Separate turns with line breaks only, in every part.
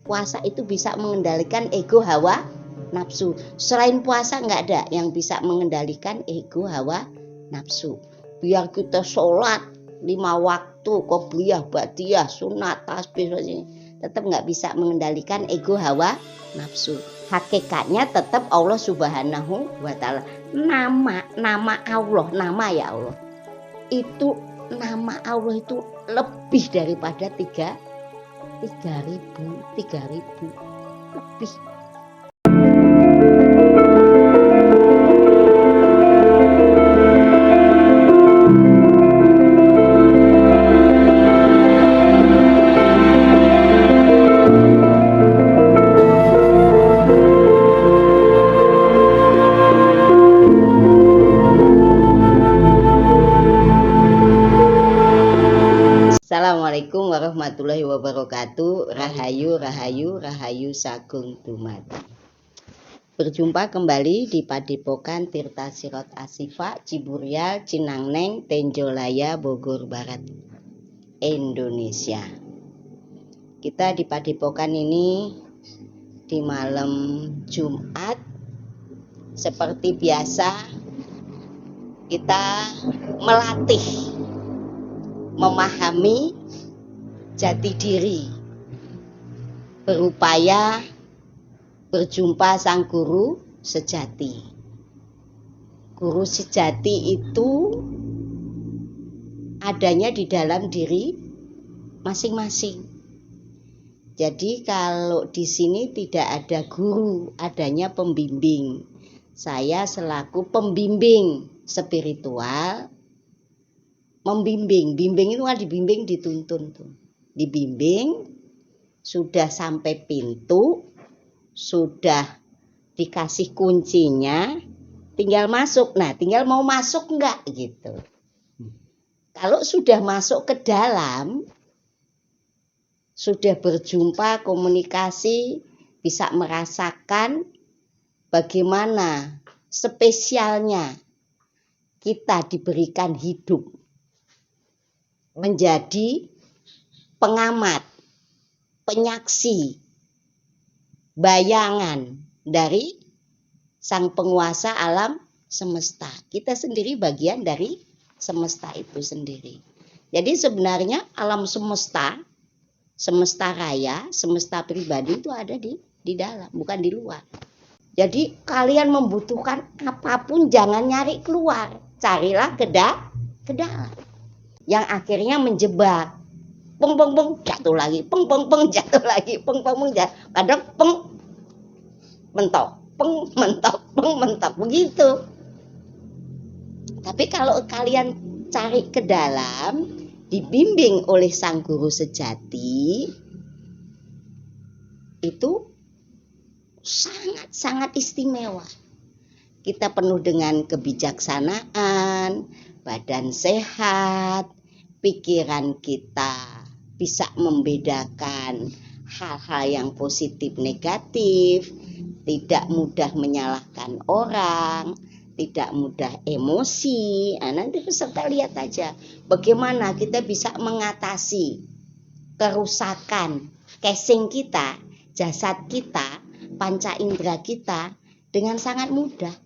puasa itu bisa mengendalikan ego, hawa nafsu. Selain puasa nggak ada yang bisa mengendalikan ego, hawa nafsu. Biar kita sholat 5 waktu, qobliyah, ba'diyah, sunat, tasbih, tetap nggak bisa mengendalikan ego, hawa nafsu. Hakikatnya tetap Allah Subhanahu wa Ta'ala. Nama Allah, nama ya Allah. Itu nama Allah itu lebih daripada 3.000 lebih. Assalamualaikum warahmatullahi wabarakatuh. Rahayu, rahayu, rahayu sagung dumadi. Berjumpa kembali di Padepokan Tirta Sirot Asifa, Ciburial, Cinangneng, Tenjolaya, Bogor Barat, Indonesia. Kita di Padepokan ini di malam Jumat, seperti biasa kita melatih memahami jati diri, berupaya berjumpa sang guru sejati. Guru sejati itu adanya di dalam diri masing-masing. Jadi kalau di sini tidak ada guru, adanya pembimbing. Saya selaku pembimbing spiritual membimbing. Bimbing itu kan dibimbing, dituntun tuh. Dibimbing, sudah sampai pintu, sudah dikasih kuncinya, tinggal masuk. Nah, tinggal mau masuk enggak gitu. Kalau sudah masuk ke dalam, sudah berjumpa, komunikasi, bisa merasakan bagaimana spesialnya kita diberikan hidup menjadi pengamat, penyaksi, bayangan dari sang penguasa alam semesta. Kita sendiri bagian dari semesta itu sendiri. Jadi sebenarnya alam semesta, semesta raya, semesta pribadi itu ada di dalam, bukan di luar. Jadi kalian membutuhkan apapun jangan nyari keluar, carilah ke dalam. Yang akhirnya menjebak, peng jatuh lagi, peng jatuh lagi, peng jatuh, kadang mentok, begitu. Tapi kalau kalian cari ke dalam, dibimbing oleh sang guru sejati, itu sangat istimewa. Kita penuh dengan kebijaksanaan, badan sehat, pikiran kita bisa membedakan hal-hal yang positif negatif, tidak mudah menyalahkan orang, tidak mudah emosi. Nah, nanti peserta lihat aja bagaimana kita bisa mengatasi kerusakan casing kita, jasad kita, panca indera kita dengan sangat mudah.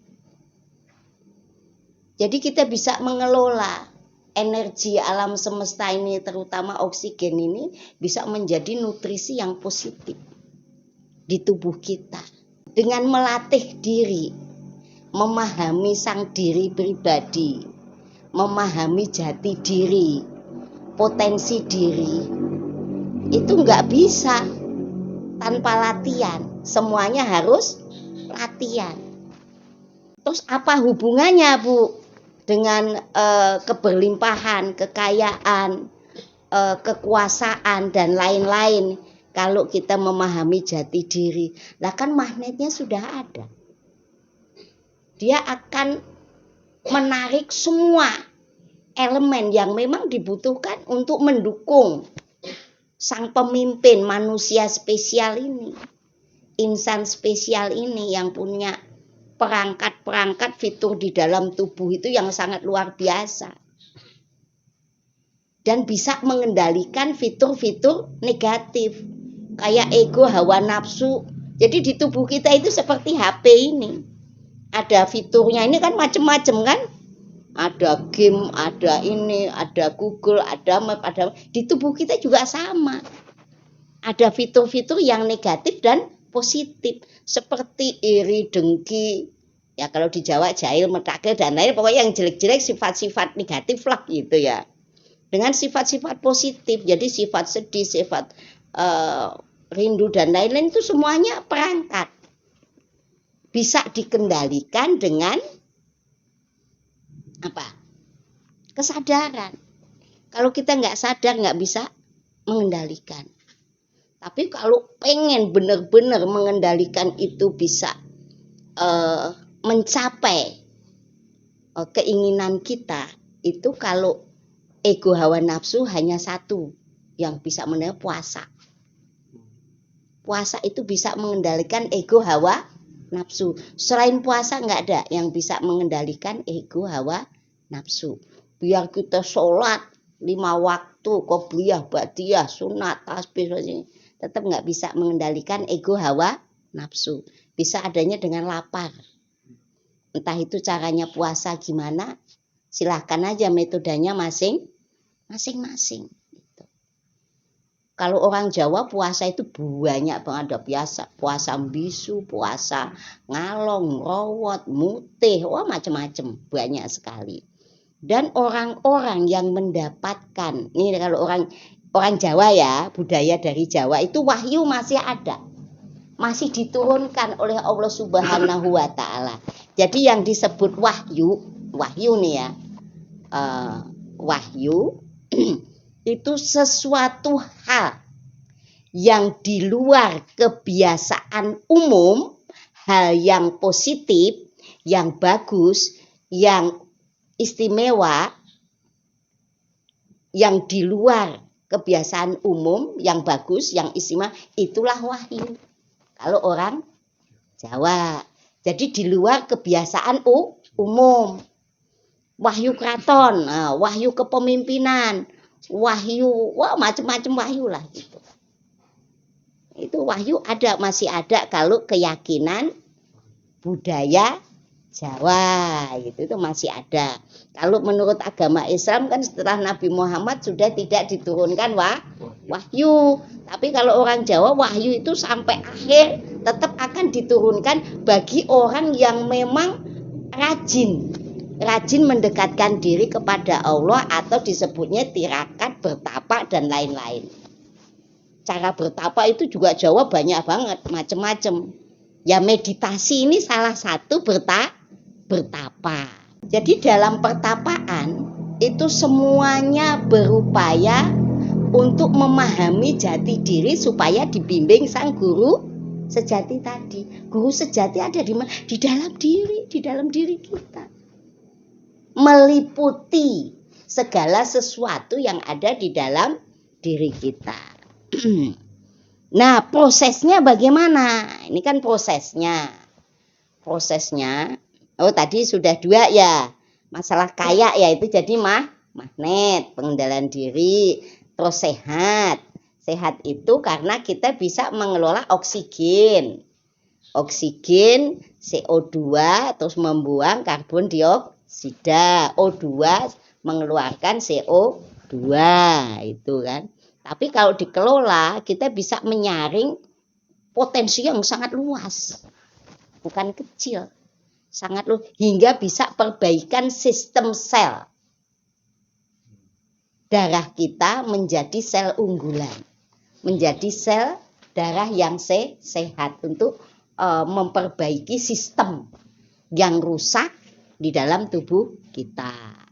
Jadi kita bisa mengelola energi alam semesta ini, terutama oksigen ini, bisa menjadi nutrisi yang positif di tubuh kita. Dengan melatih diri, memahami sang diri pribadi, memahami jati diri, potensi diri, itu nggak bisa tanpa latihan. Semuanya harus latihan. Terus apa hubungannya, Bu, dengan keberlimpahan, kekayaan, kekuasaan dan lain-lain? Kalau kita memahami jati diri, lah kan magnetnya sudah ada. Dia akan menarik semua elemen yang memang dibutuhkan untuk mendukung sang pemimpin manusia spesial ini, insan spesial ini yang punya perangkat-perangkat fitur di dalam tubuh itu yang sangat luar biasa. Dan bisa mengendalikan fitur-fitur negatif. kayak ego, hawa nafsu. Jadi di tubuh kita itu seperti HP ini. Ada fiturnya ini kan macam-macam kan? Ada game, ada ini, ada Google, ada Map, ada di tubuh kita juga sama. Ada fitur-fitur yang negatif dan positif seperti iri, dengki. Ya kalau di Jawa jahil, medakil dan lain, pokoknya yang jelek-jelek sifat-sifat negatif lah gitu ya. Dengan sifat-sifat positif, jadi sifat sedih, sifat rindu dan lain-lain itu semuanya perangkat. Bisa dikendalikan dengan apa? Kesadaran. Kalau kita nggak sadar nggak bisa mengendalikan. Tapi kalau pengen benar-benar mengendalikan itu bisa mencapai keinginan kita, itu kalau ego hawa nafsu hanya satu yang bisa mengendalikan, puasa. Puasa itu bisa mengendalikan ego hawa nafsu. Selain puasa nggak ada yang bisa mengendalikan ego hawa nafsu. Biar kita sholat 5 waktu, qobliyah, ba'diyah, sunat, tasbih, tetap nggak bisa mengendalikan ego hawa nafsu. Bisa adanya dengan lapar. Entah itu caranya puasa gimana, silahkan aja metodenya masing-masing. Kalau orang Jawa puasa itu banyak banget, ada puasa bisu, puasa ngalong, rawat, mutih, wah macam-macam, banyak sekali. Dan orang-orang yang mendapatkan, ini kalau orang Jawa ya, budaya dari Jawa itu wahyu masih ada. Masih diturunkan oleh Allah Subhanahu wa taala. Jadi yang disebut wahyu nih ya. Wahyu itu sesuatu hal yang di luar kebiasaan umum, hal yang positif, yang bagus, yang istimewa, yang di luar kebiasaan umum, yang bagus, yang istimewa, itulah wahyu. Kalau orang Jawa. Jadi di luar kebiasaan umum. Wahyu kraton, wahyu kepemimpinan, wahyu, wah macam-macam wahyu lah gitu. Itu wahyu masih ada kalau keyakinan budaya Jawa gitu, itu masih ada. Kalau menurut agama Islam kan setelah Nabi Muhammad sudah tidak diturunkan wahyu. Tapi kalau orang Jawa wahyu itu sampai akhir tetap akan diturunkan bagi orang yang memang rajin mendekatkan diri kepada Allah, atau disebutnya tirakat, bertapa dan lain-lain. Cara bertapa itu juga Jawa banyak banget, macam-macam. Ya meditasi ini salah satu bertapa. Jadi dalam pertapaan itu semuanya berupaya untuk memahami jati diri supaya dibimbing sang guru sejati tadi. Guru sejati ada di mana? Di dalam diri kita. Meliputi segala sesuatu yang ada di dalam diri kita. Nah, prosesnya bagaimana? Ini kan prosesnya. Oh, tadi sudah 2 ya. Masalah kaya ya itu jadi magnet, pengendalian diri, terus sehat. Sehat itu karena kita bisa mengelola oksigen. Oksigen, CO2, terus membuang karbon dioksida. O2 mengeluarkan CO2 itu kan. Tapi kalau dikelola kita bisa menyaring potensi yang sangat luas. Bukan kecil. Sangat luas hingga bisa perbaikan sistem sel. Darah kita menjadi sel unggulan. Menjadi sel darah yang sehat untuk memperbaiki sistem yang rusak di dalam tubuh kita.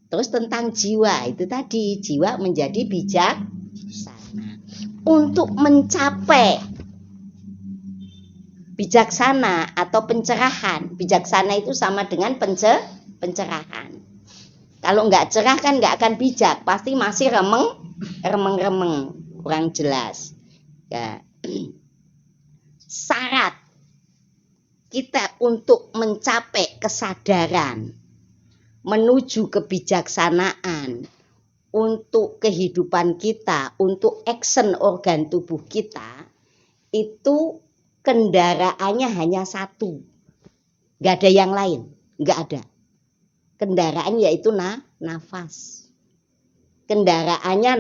Terus tentang jiwa itu tadi, jiwa menjadi bijaksana. Untuk mencapai bijaksana atau pencerahan, bijaksana itu sama dengan pencerahan. Kalau nggak cerah kan nggak akan bijak, pasti masih remeng, kurang jelas. Ya. Syarat kita untuk mencapai kesadaran, menuju kebijaksanaan, untuk kehidupan kita, untuk action organ tubuh kita, itu kendaraannya hanya satu. Gak ada yang lain, gak ada. Kendaraan yaitu nafas. Kendaraannya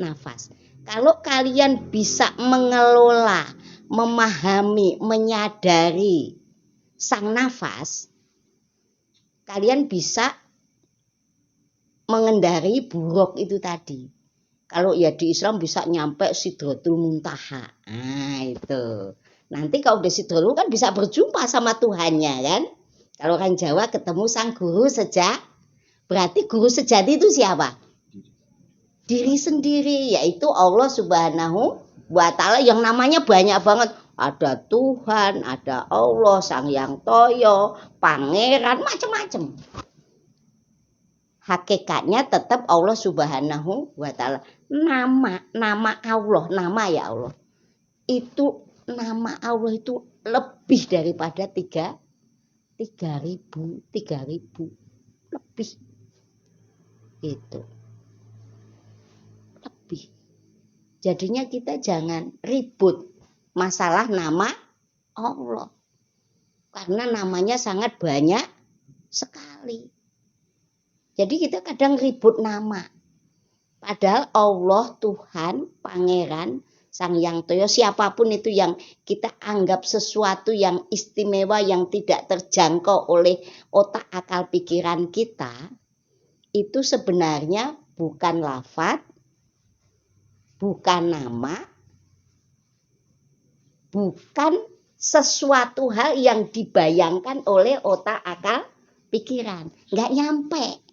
nafas. Kalau kalian bisa mengelola, memahami, menyadari sang nafas, kalian bisa mengendari buruk itu tadi. Kalau ya di Islam bisa nyampe Sidratul Muntaha. Nah itu. Nanti kalau udah Sidratul kan bisa berjumpa sama Tuhannya kan. Kalau orang Jawa ketemu sang guru sejak. Berarti guru sejati itu siapa? Diri sendiri. Yaitu Allah Subhanahu wa Ta'ala yang namanya banyak banget. Ada Tuhan, ada Allah, Sang Hyang Toyo, Pangeran, macam-macam. Hakikatnya tetap Allah Subhanahu wa Ta'ala. Nama Allah, nama ya Allah. Itu nama Allah itu lebih daripada 3.000 lebih. Itu. Lebih. Jadinya kita jangan ribut masalah nama Allah. Karena namanya sangat banyak sekali. Jadi kita kadang ribut nama. Padahal Allah, Tuhan, Pangeran, Sang Hyang Toyo, siapapun itu yang kita anggap sesuatu yang istimewa, yang tidak terjangkau oleh otak akal pikiran kita, itu sebenarnya bukan lafaz, bukan nama, bukan sesuatu hal yang dibayangkan oleh otak akal pikiran. Nggak nyampe.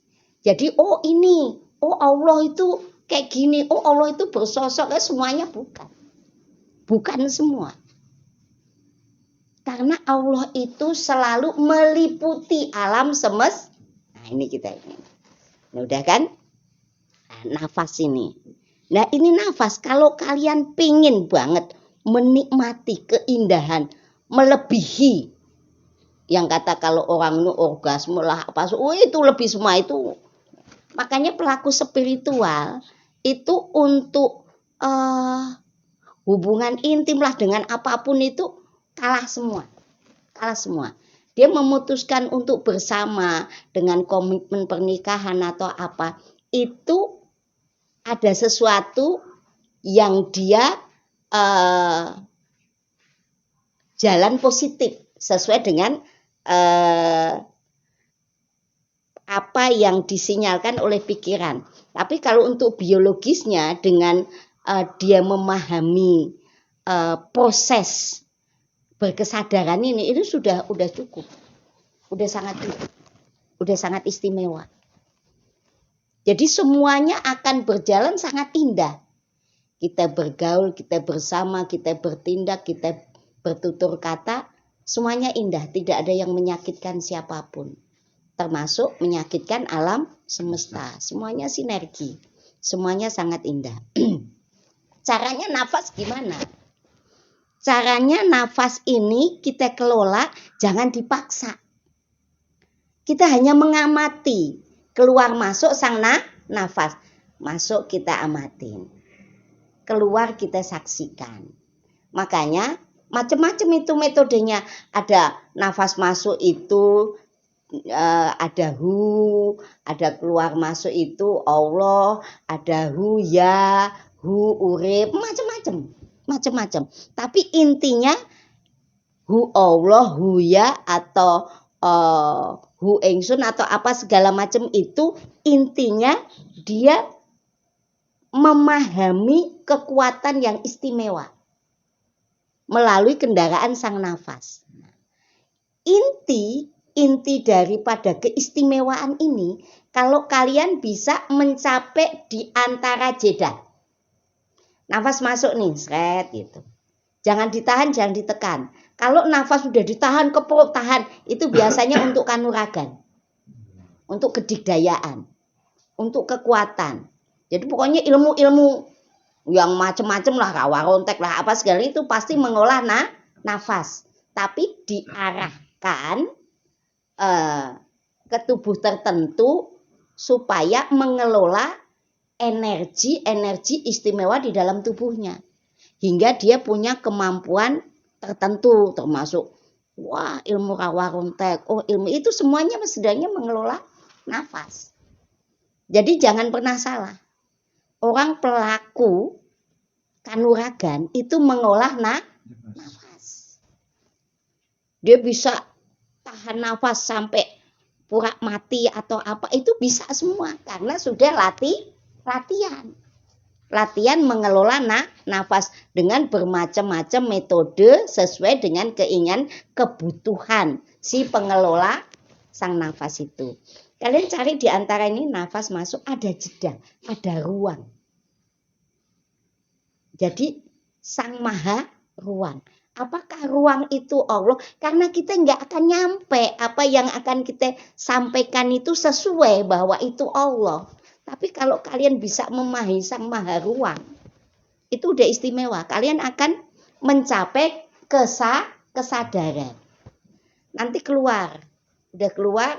Jadi ini, Allah itu kayak gini, Allah itu bersosok, semuanya bukan. Bukan semua. Karena Allah itu selalu meliputi alam semesta. Nah ini kita ini. Nah, udah kan? Nah, nafas ini. Nah ini nafas, kalau kalian pingin banget menikmati keindahan, melebihi. Yang kata kalau orang itu orgasme lah, apa, itu lebih semua itu. Makanya pelaku spiritual itu untuk hubungan intim lah dengan apapun itu kalah semua. Kalah semua. Dia memutuskan untuk bersama dengan komitmen pernikahan atau apa. Itu ada sesuatu yang dia jalan positif sesuai dengan apa yang disinyalkan oleh pikiran. Tapi kalau untuk biologisnya dengan dia memahami proses berkesadaran ini, itu sudah cukup. Udah sangat cukup. Udah sangat istimewa. Jadi semuanya akan berjalan sangat indah. Kita bergaul, kita bersama, kita bertindak, kita bertutur kata, semuanya indah, tidak ada yang menyakitkan siapapun. Termasuk menyakitkan alam semesta. Semuanya sinergi. Semuanya sangat indah. Caranya nafas gimana? Caranya nafas ini kita kelola, jangan dipaksa. Kita hanya mengamati. Keluar masuk sang nafas. Masuk kita amatin. Keluar kita saksikan. Makanya macam-macam itu metodenya. Ada nafas masuk itu ada hu, ada keluar masuk itu Allah, ada hu ya, hu urip, macam-macam. Tapi intinya hu Allah, hu ya atau hu engsun atau apa segala macam itu intinya dia memahami kekuatan yang istimewa melalui kendaraan sang nafas. Inti daripada keistimewaan ini, kalau kalian bisa mencapai di antara jeda. Nafas masuk nih, sret gitu. Jangan ditahan, jangan ditekan. Kalau nafas sudah ditahan ke perut, tahan, itu biasanya untuk kanuragan. Untuk kedigdayaan. Untuk kekuatan. Jadi pokoknya ilmu-ilmu yang macam-macam lah, rawarontek lah, apa segala itu pasti mengolah nafas. Tapi diarahkan ke tubuh tertentu supaya mengelola energi istimewa di dalam tubuhnya. Hingga dia punya kemampuan tertentu, termasuk ilmu rawa runtek. Ilmu itu semuanya sebenarnya mengelola nafas. Jadi jangan pernah salah. Orang pelaku kanuragan itu mengolah nafas. Dia bisa tahan nafas sampai pura mati atau apa, itu bisa semua karena sudah latihan. Latihan mengelola nafas dengan bermacam-macam metode sesuai dengan keinginan kebutuhan si pengelola sang nafas itu. Kalian cari di antara ini nafas masuk ada jeda, ada ruang. Jadi sang maha ruang. Apakah ruang itu Allah? Karena kita nggak akan nyampe apa yang akan kita sampaikan itu sesuai bahwa itu Allah. Tapi kalau kalian bisa memahami sang maha ruang, itu udah istimewa. Kalian akan mencapai kesadaran. Nanti keluar, udah keluar,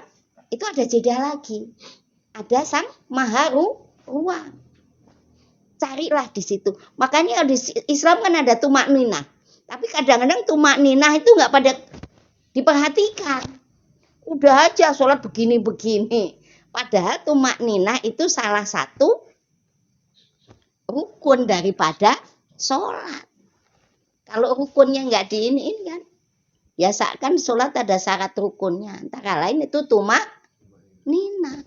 itu ada jeda lagi. Ada sang maha ruang. Carilah di situ. Makanya di Islam kan ada tumak ninah. Tapi kadang-kadang tumak ninah itu nggak pada diperhatikan. Udah aja sholat begini-begini. Padahal tumak ninah itu salah satu rukun daripada sholat. Kalau rukunnya nggak diiniin kan. Biasa kan sholat ada syarat rukunnya. Antara lain itu tumak ninah.